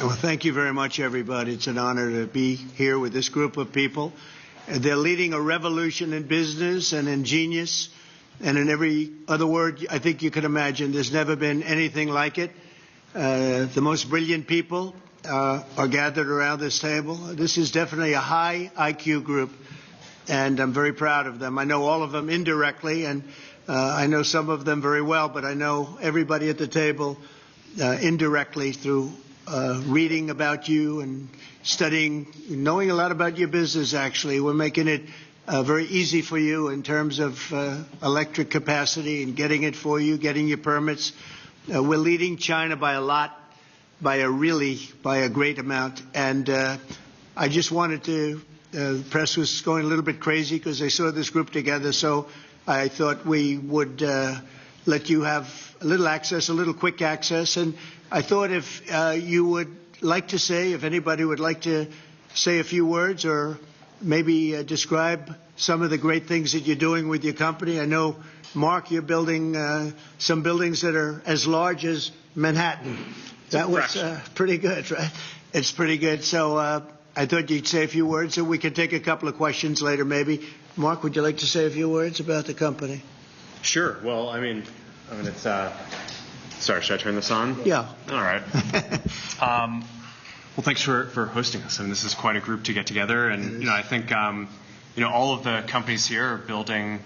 Well, thank you very much, everybody. It's an honor to be here with this group of people. They're leading a revolution in business and in genius and in every other word I think you can imagine. There's never been anything like it. The most brilliant people are gathered around this table. This is definitely a high IQ group, and I'm very proud of them. I know all of them indirectly, and I know some of them very well, but I know everybody at the table indirectly through reading about you and studying, knowing a lot about your business, actually. We're making it very easy for you in terms of electric capacity and getting it for you, getting your permits. We're leading China by a lot, by a great amount. And I just wanted to, the press was going a little bit crazy because they saw this group together, so I thought we would let you have a little access, a little quick access. And I thought if you would like to say, if anybody would like to say a few words or maybe describe some of the great things that you're doing with your company. I know, Mark, you're building some buildings that are as large as Manhattan. That was pretty good, right? It's pretty good. So I thought you'd say a few words, and we could take a couple of questions later maybe. Mark, would you like to say a few words about the company? Sure. Well, I mean, it's sorry, should I turn this on? Yeah. All right. Well, thanks for hosting us. I mean, this is quite a group to get together, and I think all of the companies here are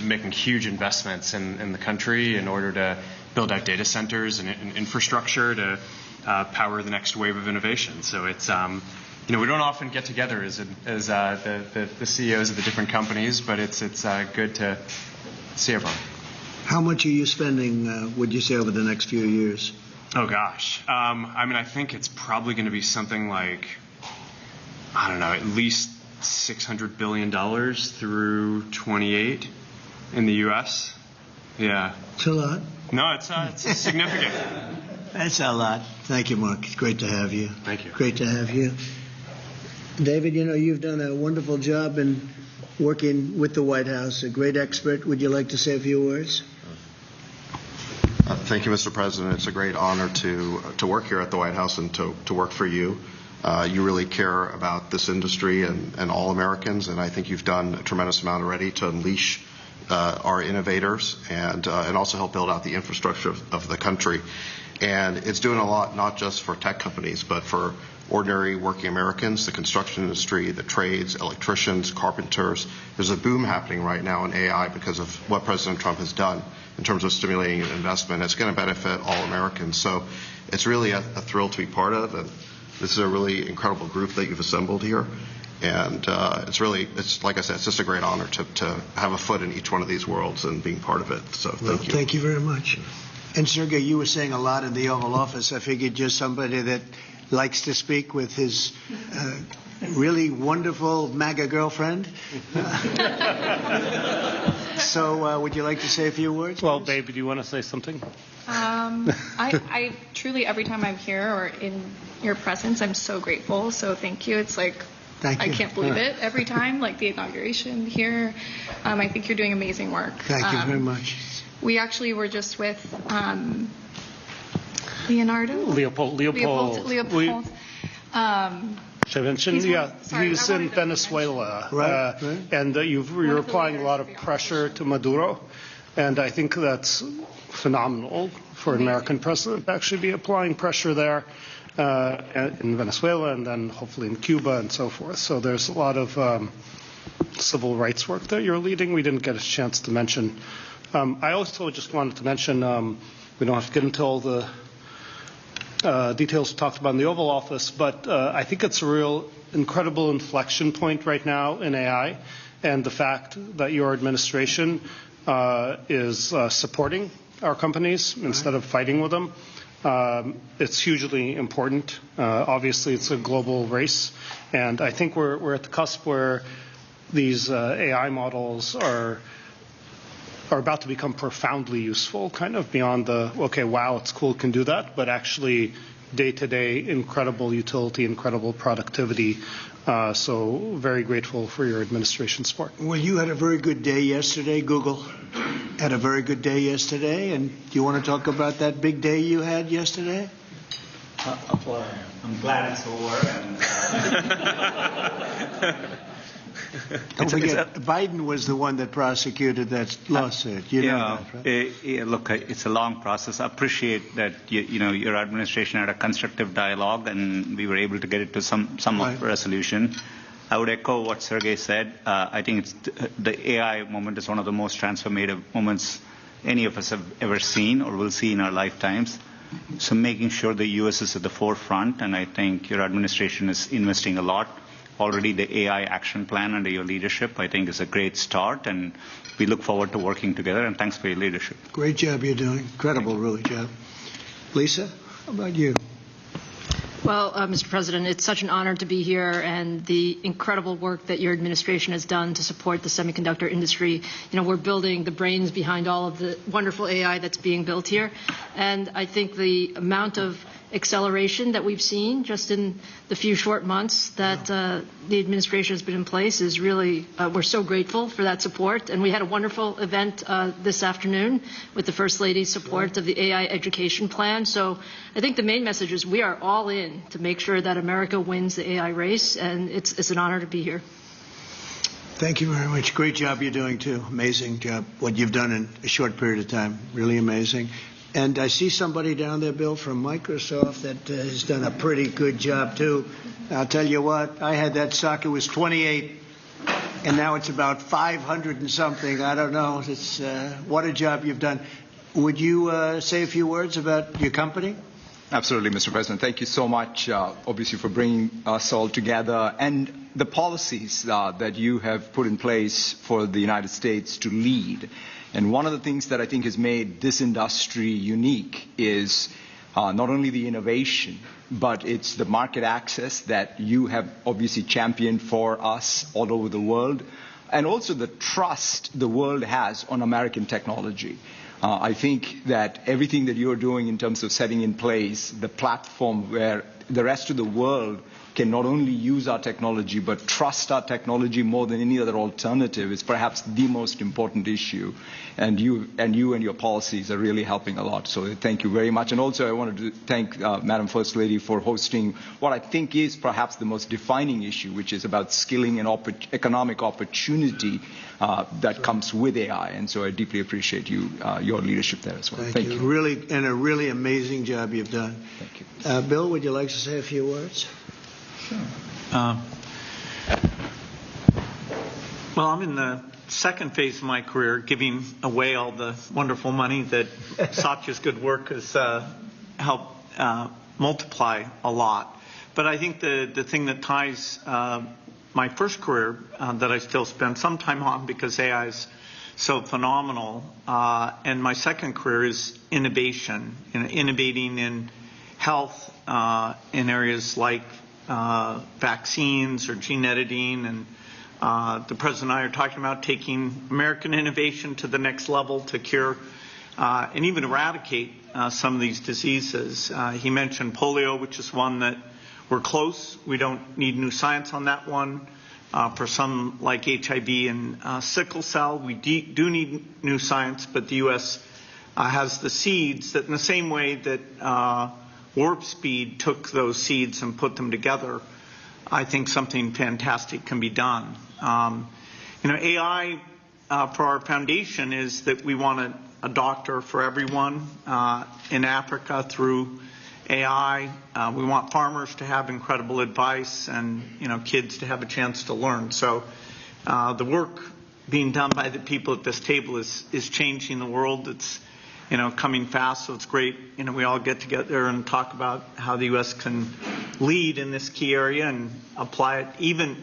making huge investments in the country in order to build out data centers and infrastructure to power the next wave of innovation. So it's we don't often get together as the CEOs of the different companies, but it's good to see everyone. How much are you spending, would you say, over the next few years? Oh, gosh. I think it's probably going to be something like, I don't know, at least $600 billion through 28 in the U.S. Yeah. It's a lot. No, it's significant. That's a lot. Thank you, Mark. It's great to have you. Thank you. Great to have you. David, you've done a wonderful job in working with the White House, a great expert. Would you like to say a few words? Thank you, Mr. President. It's a great honor to work here at the White House and to work for you. You really care about this industry and all Americans, and I think you've done a tremendous amount already to unleash our innovators and also help build out the infrastructure of the country. And it's doing a lot, not just for tech companies, but for ordinary working Americans, the construction industry, the trades, electricians, carpenters. There's a boom happening right now in AI because of what President Trump has done in terms of stimulating investment. It's going to benefit all Americans. So it's really a thrill to be part of. And this is a really incredible group that you've assembled here. And it's like I said, it's just a great honor to have a foot in each one of these worlds and being part of it. So thank you. Thank you very much. And Sergey, you were saying a lot in the Oval Office. I figured just somebody that likes to speak with his really wonderful MAGA girlfriend. So would you like to say a few words? Well, babe, do you want to say something? I truly, every time I'm here or in your presence, I'm so grateful. So thank you. It's like, I can't believe it every time, like the inauguration here. I think you're doing amazing work. Thank you very much. We actually were just with Leopold. Should I mention? He's in Venezuela, right. And you're applying a lot of pressure to Maduro, and I think that's phenomenal for an American president to actually be applying pressure there in Venezuela, and then hopefully in Cuba and so forth. So there's a lot of civil rights work that you're leading. We didn't get a chance to mention. I also just wanted to mention, we don't have to get into all the details talked about in the Oval Office, but I think it's a real incredible inflection point right now in AI, and the fact that your administration is supporting our companies instead of fighting with them. It's hugely important. Obviously, it's a global race, and I think we're at the cusp where these AI models are about to become profoundly useful, kind of beyond the, okay, wow, it's cool, can do that, but actually day-to-day incredible utility, incredible productivity. So very grateful for your administration support. Well, you had a very good day yesterday. Google had a very good day yesterday. And do you want to talk about that big day you had yesterday? I'm glad it's over. Don't forget, Biden was the one that prosecuted that lawsuit. You know that, right? Look, it's a long process. I appreciate that your administration had a constructive dialogue, and we were able to get it to some Right. of resolution. I would echo what Sergey said. I think the AI moment is one of the most transformative moments any of us have ever seen or will see in our lifetimes. So making sure the U.S. is at the forefront, and I think your administration is investing a lot. Already the AI action plan under your leadership, I think, is a great start, and we look forward to working together, and thanks for your leadership. Great job you're doing. Incredible, really, job. Lisa, how about you? Well, Mr. President, it's such an honor to be here, and the incredible work that your administration has done to support the semiconductor industry. We're building the brains behind all of the wonderful AI that's being built here, and I think the amount of acceleration that we've seen just in the few short months that the administration has been in place is really, we're so grateful for that support. And we had a wonderful event this afternoon with the First Lady's support of the AI education plan. So I think the main message is we are all in to make sure that America wins the AI race, and it's an honor to be here. Thank you very much. Great job you're doing, too. Amazing job. What you've done in a short period of time. Really amazing. And I see somebody down there, Bill, from Microsoft that has done a pretty good job, too. I'll tell you what, I had that stock, it was 28, and now it's about 500 and something. I don't know. It's what a job you've done. Would you say a few words about your company? Absolutely, Mr. President. Thank you so much, obviously, for bringing us all together and the policies that you have put in place for the United States to lead. And one of the things that I think has made this industry unique is not only the innovation, but it's the market access that you have obviously championed for us all over the world, and also the trust the world has on American technology. I think that everything that you're doing in terms of setting in place the platform where the rest of the world can not only use our technology but trust our technology more than any other alternative is perhaps the most important issue. And you and your policies are really helping a lot. So thank you very much. And also I wanted to thank Madam First Lady for hosting what I think is perhaps the most defining issue, which is about skilling and economic opportunity that comes with AI. And so I deeply appreciate your leadership there as well. Thank you. Really, and a really amazing job you've done. Thank you. Bill, would you like to say a few words? Sure. Well, I'm in the second phase of my career, giving away all the wonderful money that Satya's good work has helped multiply a lot. But I think the thing that ties my first career that I still spend some time on because AI is so phenomenal, and my second career is innovation, innovating in health in areas like vaccines or gene editing, and the President and I are talking about taking American innovation to the next level to cure and even eradicate some of these diseases. He mentioned polio, which is one that we're close. We don't need new science on that one. For some like HIV and sickle cell, we do need new science, but the U.S. Has the seeds that in the same way that Warp Speed took those seeds and put them together, I think something fantastic can be done. AI for our foundation is that we want a doctor for everyone in Africa through AI. We want farmers to have incredible advice and kids to have a chance to learn. So the work being done by the people at this table is changing the world. It's coming fast, so it's great. We all get together and talk about how the U.S. can lead in this key area and apply it even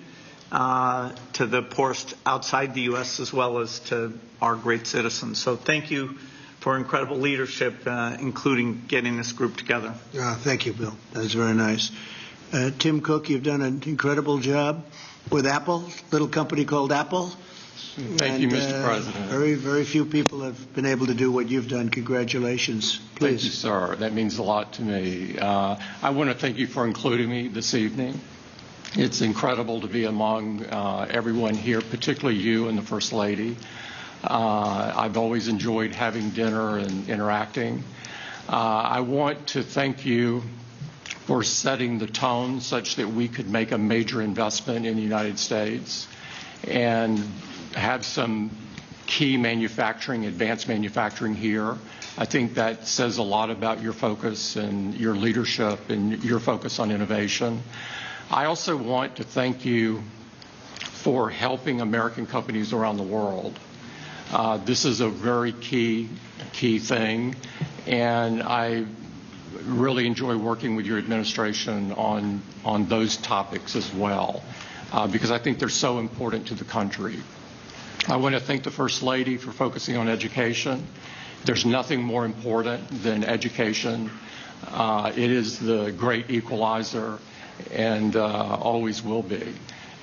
to the poorest outside the U.S. as well as to our great citizens. So thank you for incredible leadership, including getting this group together. Thank you, Bill. That was very nice. Tim Cook, you've done an incredible job with Apple, little company called Apple. Thank you, Mr. President. Very, very few people have been able to do what you've done. Congratulations. Please. Thank you, sir. That means a lot to me. I want to thank you for including me this evening. It's incredible to be among everyone here, particularly you and the First Lady. I've always enjoyed having dinner and interacting. I want to thank you for setting the tone such that we could make a major investment in the United States and have some key manufacturing, advanced manufacturing here. I think that says a lot about your focus and your leadership and your focus on innovation. I also want to thank you for helping American companies around the world. This is a very key thing, and I really enjoy working with your administration on those topics as well, because I think they're so important to the country. I want to thank the First Lady for focusing on education. There's nothing more important than education. It is the great equalizer and always will be.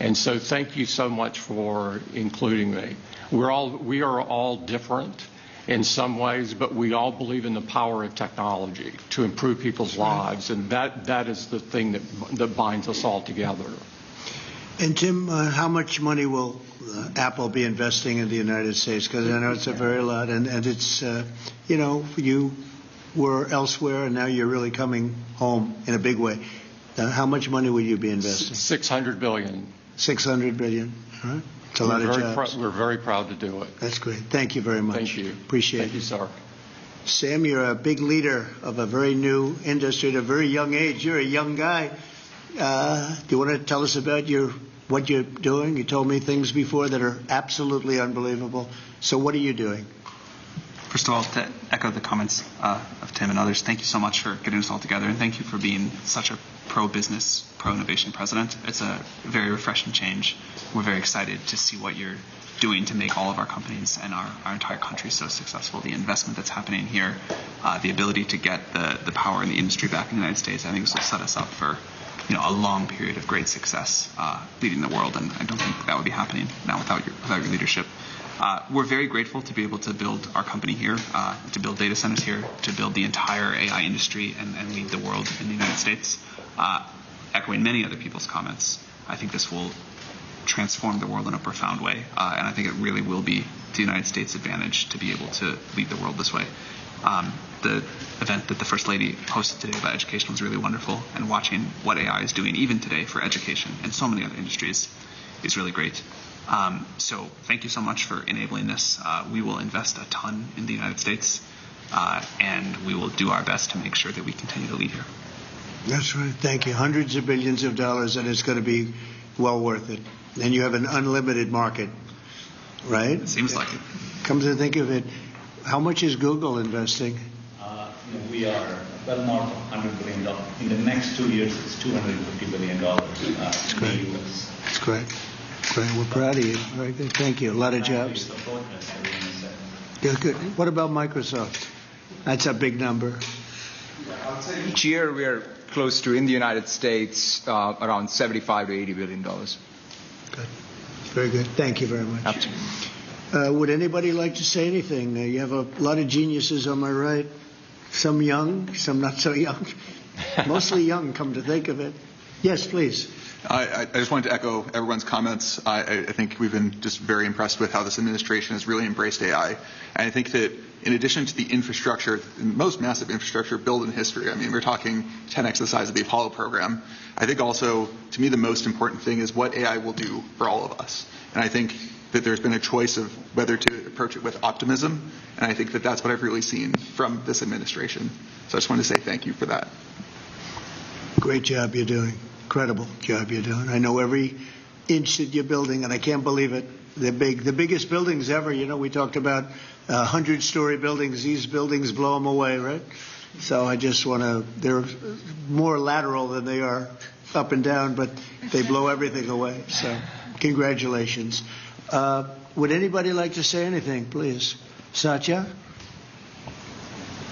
And so thank you so much for including me. We are all different in some ways, but we all believe in the power of technology to improve people's lives, and that is the thing that binds us all together. And Tim, how much money will Apple be investing in the United States? Because I know it's a very lot, and it's, you were elsewhere, and now you're really coming home in a big way. How much money will you be investing? $600 billion. $600 billion. All right. It's a lot of jobs. We're very proud to do it. That's great. Thank you very much. Thank you. Appreciate it. Thank you, sir. Sam, you're a big leader of a very new industry at a very young age. You're a young guy. Do you want to tell us about what you're doing? You told me things before that are absolutely unbelievable. So what are you doing? First of all, to echo the comments of Tim and others, thank you so much for getting us all together, and thank you for being such a pro-business, pro-innovation president. It's a very refreshing change. We're very excited to see what you're doing to make all of our companies and our entire country so successful. The investment that's happening here, the ability to get the power in the industry back in the United States, I think this will set us up for a long period of great success leading the world, and I don't think that would be happening now without your leadership. We're very grateful to be able to build our company here, to build data centers here, to build the entire AI industry and lead the world in the United States. Echoing many other people's comments, I think this will transform the world in a profound way, and I think it really will be to the United States' advantage to be able to lead the world this way. The event that the First Lady hosted today about education was really wonderful, and watching what AI is doing even today for education and so many other industries is really great. So thank you so much for enabling this. We will invest a ton in the United States, and we will do our best to make sure that we continue to lead here. That's right. Thank you. Hundreds of billions of dollars, and it's going to be well worth it. And you have an unlimited market, right? It seems like it. Come to think of it, how much is Google investing? We are well north of $100 billion. In the next 2 years, it's $250 billion. That's great. That's great. Great. We're proud of you. Very good. Thank you. A lot of jobs. Yeah, good. What about Microsoft? That's a big number. I would say each year we are close to, in the United States, around $75 to $80 billion. Good. Very good. Thank you very much. Absolutely. Would anybody like to say anything? You have a lot of geniuses on my right. Some young, some not so young. Mostly young, come to think of it. Yes, please. I just wanted to echo everyone's comments. I think we've been just very impressed with how this administration has really embraced AI. And I think that in addition to the infrastructure, the most massive infrastructure built in history, I mean, we're talking 10x the size of the Apollo program. I think also, to me, the most important thing is what AI will do for all of us. And I think that there's been a choice of whether to approach it with optimism. And I think that that's what I've really seen from this administration. So I just wanted to say thank you for that. Great job you're doing. Incredible job you're doing. I know every inch that you're building, and I can't believe it. They're big. The biggest buildings ever. We talked about 100-story buildings. These buildings blow them away, right? So I just want to, they're more lateral than they are up and down, but they blow everything away. So congratulations. Would anybody like to say anything, please? Satya?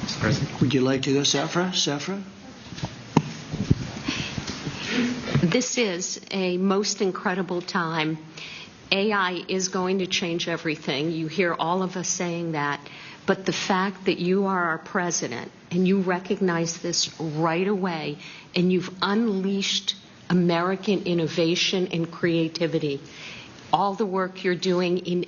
Mr. President. Would you like to go, Safra? This is a most incredible time. AI is going to change everything. You hear all of us saying that. But the fact that you are our president and you recognize this right away and you've unleashed American innovation and creativity, all the work you're doing in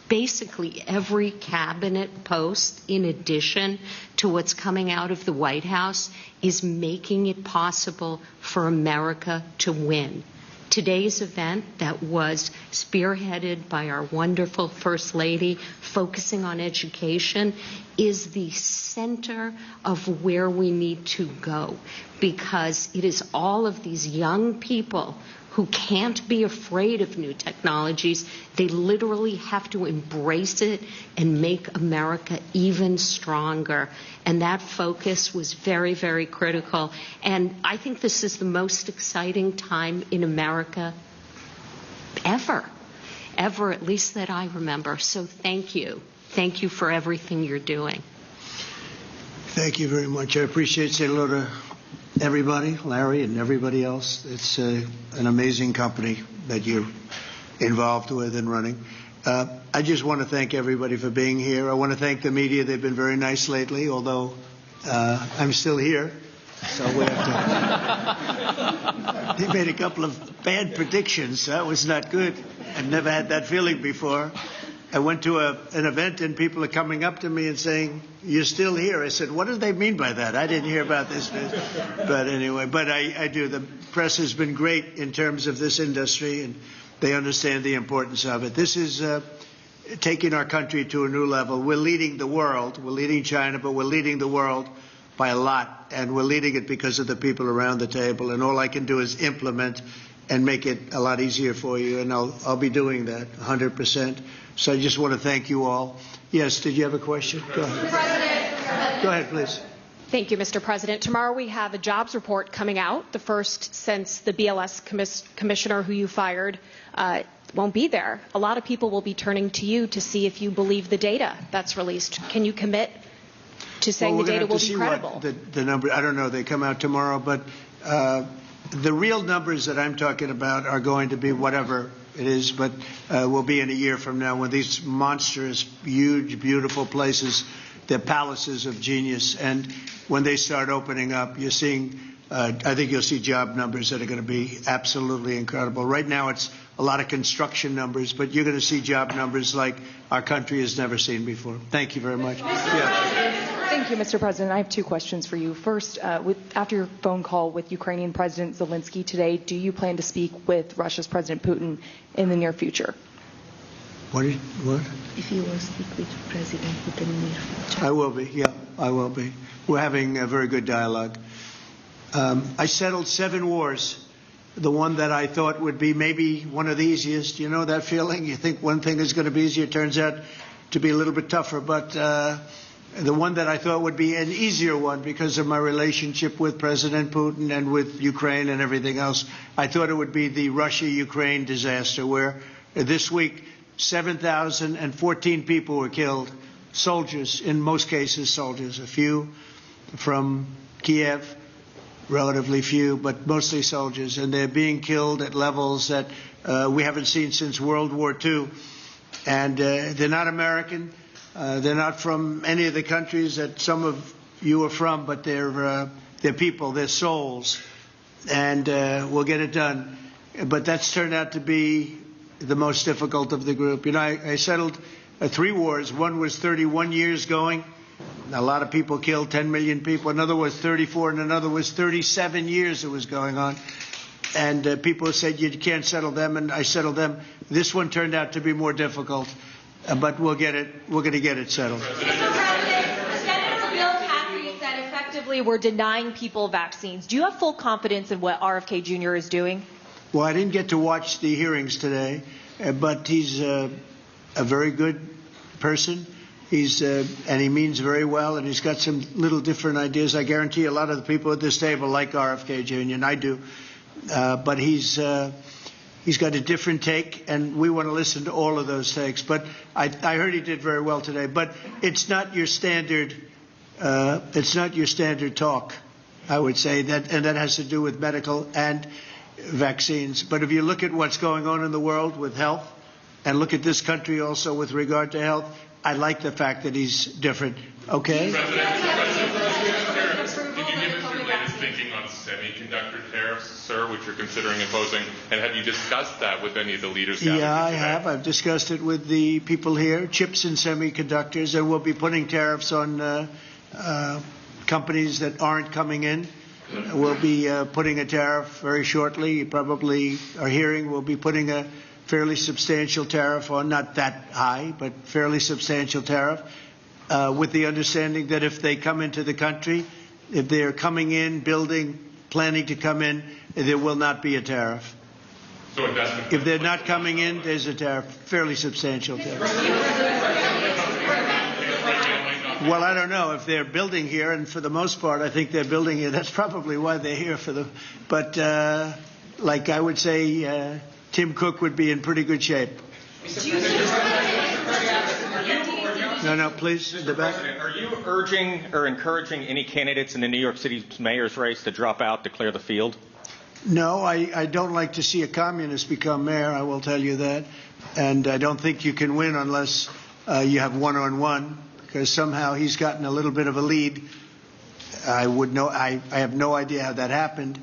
basically every cabinet post, in addition to what's coming out of the White House, is making it possible for America to win. Today's event that was spearheaded by our wonderful First Lady, focusing on education, is the center of where we need to go, because it is all of these young people who can't be afraid of new technologies. They literally have to embrace it and make America even stronger. And that focus was very, very critical. And I think this is the most exciting time in America ever, at least that I remember. So thank you. Thank you for everything you're doing. Thank you very much. I appreciate saying hello to everybody, Larry and everybody else. It's an amazing company that you're involved with and running. I just want to thank everybody for being here. I want to thank the media. They've been very nice lately, although I'm still here. So we have to. They made a couple of bad predictions. That was not good. I've never had that feeling before. I went to an event and people are coming up to me and saying, "You're still here." I said, "What do they mean by that? I didn't hear about this." But anyway, I do. The press has been great in terms of this industry, and they understand the importance of it. This is taking our country to a new level. We're leading the world. We're leading China, but we're leading the world by a lot, and we're leading it because of the people around the table. And all I can do is implement and make it a lot easier for you, and I'll be doing that 100%. So I just want to thank you all. Yes, did you have a question? Go ahead. Go ahead, please. Thank you, Mr. President. Tomorrow we have a jobs report coming out, the first since the BLS commissioner who you fired won't be there. A lot of people will be turning to you to see if you believe the data that's released. Can you commit to saying the data will be credible? The number, I don't know, they come out tomorrow, but the real numbers that I'm talking about are going to be whatever it is, but will be in a year from now when these monstrous, huge, beautiful places, they're palaces of genius, and when they start opening up, you're seeing, I think you'll see job numbers that are going to be absolutely incredible. Right now it's a lot of construction numbers, but you're going to see job numbers like our country has never seen before. Thank you very much. Thank you, Mr. President. I have two questions for you. First, after your phone call with Ukrainian President Zelensky today, do you plan to speak with Russia's President Putin in the near future? What? If you will speak with President Putin in the near future. I will be, yeah, I will be. We're having a very good dialogue. I settled 7 wars. The one that I thought would be maybe one of the easiest. You know that feeling? You think one thing is going to be easier, it turns out to be a little bit tougher. But the one that I thought would be an easier one because of my relationship with President Putin and with Ukraine and everything else, I thought it would be the Russia-Ukraine disaster, where this week 7,014 people were killed, soldiers, in most cases soldiers, a few from Kiev, relatively few, but mostly soldiers, and they're being killed at levels that we haven't seen since World War II. And they're not American. They're not from any of the countries that some of you are from, but they're people, they're souls, and we'll get it done. But that's turned out to be the most difficult of the group. You know, I settled 3 wars. One was 31 years going. A lot of people killed, 10 million people. Another was 34, and another was 37 years it was going on. And people said you can't settle them, and I settled them. This one turned out to be more difficult, but we'll get it. We're going to get it settled. Mr. President, the Senator Bill Cassidy said effectively we're denying people vaccines. Do you have full confidence in what RFK Jr. is doing? Well, I didn't get to watch the hearings today, but he's a very good person. And he means very well, and he's got some little different ideas. I guarantee a lot of the people at this table like RFK Jr., and I do. But he's got a different take, and we want to listen to all of those takes. But I heard he did very well today. But it's not your standard. It's not your standard talk, I would say, and that has to do with medical and vaccines. But if you look at what's going on in the world with health, and look at this country also with regard to health, I like the fact that he's different. Okay? thinking on semiconductor tariffs, sir, which you're considering imposing? And have you discussed that with any of the leaders? Yeah, I have. I've discussed it with the people here, chips and semiconductors, and we'll be putting tariffs on companies that aren't coming in. We'll be putting a tariff very shortly. You probably are hearing we'll be putting a fairly substantial tariff on, not that high, but fairly substantial tariff, with the understanding that if they come into the country, if they're coming in, planning to come in, there will not be a tariff. So investment. If they're not coming in, there's a tariff, fairly substantial tariff. Well, I don't know if they're building here, and for the most part, I think they're building here. That's probably why they're here for the. But like I would say, Tim Cook would be in pretty good shape. No, please, in the back. Are you urging or encouraging any candidates in the New York City mayor's race to drop out to clear the field? No, I don't like to see a communist become mayor, I will tell you that. And I don't think you can win unless you have one-on-one, because somehow he's gotten a little bit of a lead. I have no idea how that happened,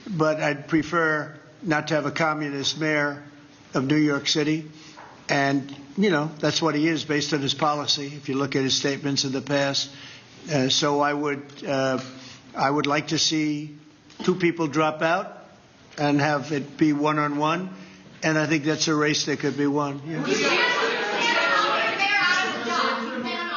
but I'd prefer not to have a communist mayor of New York City. And, that's what he is based on his policy, if you look at his statements in the past. So I would like to see two people drop out and have it be one-on-one. And I think that's a race that could be won. Yeah.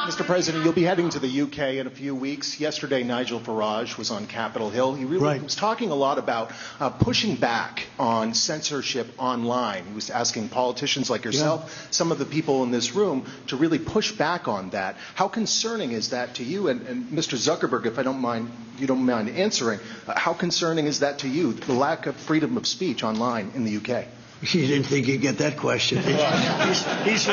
Mr. President, you'll be heading to the UK in a few weeks. Yesterday, Nigel Farage was on Capitol Hill. He really was talking a lot about pushing back on censorship online. He was asking politicians like yourself, some of the people in this room, to really push back on that. How concerning is that to you? And Mr. Zuckerberg, if you don't mind answering, how concerning is that to you, the lack of freedom of speech online in the UK? You didn't think you'd get that question. He's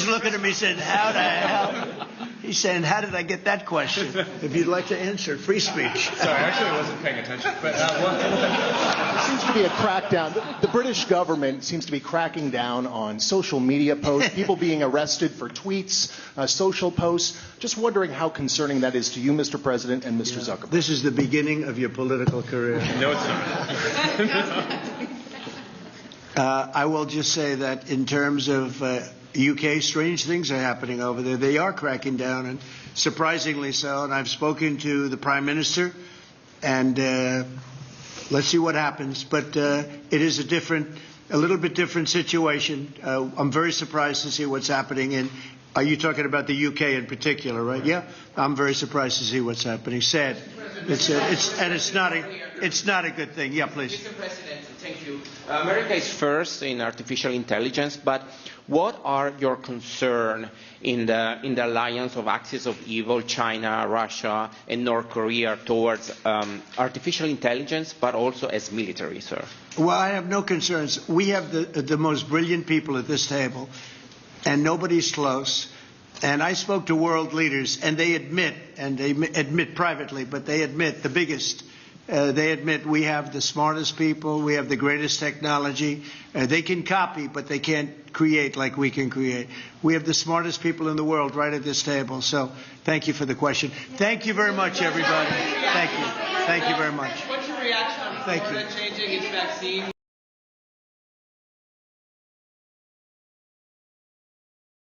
looking at me saying, how the hell? He's saying, how did I get that question? If you'd like to answer, free speech. Sorry, actually I wasn't paying attention. But there seems to be a crackdown. The British government seems to be cracking down on social media posts, people being arrested for tweets, social posts. Just wondering how concerning that is to you, Mr. President, and Mr. Zuckerberg. This is the beginning of your political career. No, it's not. I will just say that in terms of UK, strange things are happening over there. They are cracking down, and surprisingly so. And I've spoken to the Prime Minister, and let's see what happens. But it is a little bit different situation. I'm very surprised to see what's happening are you talking about the UK in particular, right? Yeah, I'm very surprised to see what's happening. Sad. It's not a good thing. Yeah, please. Mr. President, thank you. America is first in artificial intelligence, but what are your concerns in the alliance of axis of evil, China, Russia, and North Korea towards artificial intelligence, but also as military, sir? Well, I have no concerns. We have the most brilliant people at this table, and nobody's close. And I spoke to world leaders, and they admit privately, but they admit the biggest. They admit we have the smartest people, we have the greatest technology. They can copy, but they can't create like we can create. We have the smartest people in the world right at this table. So thank you for the question. Thank you very much, everybody. Thank you. Thank you very much. What's your reaction on Florida changing its vaccine?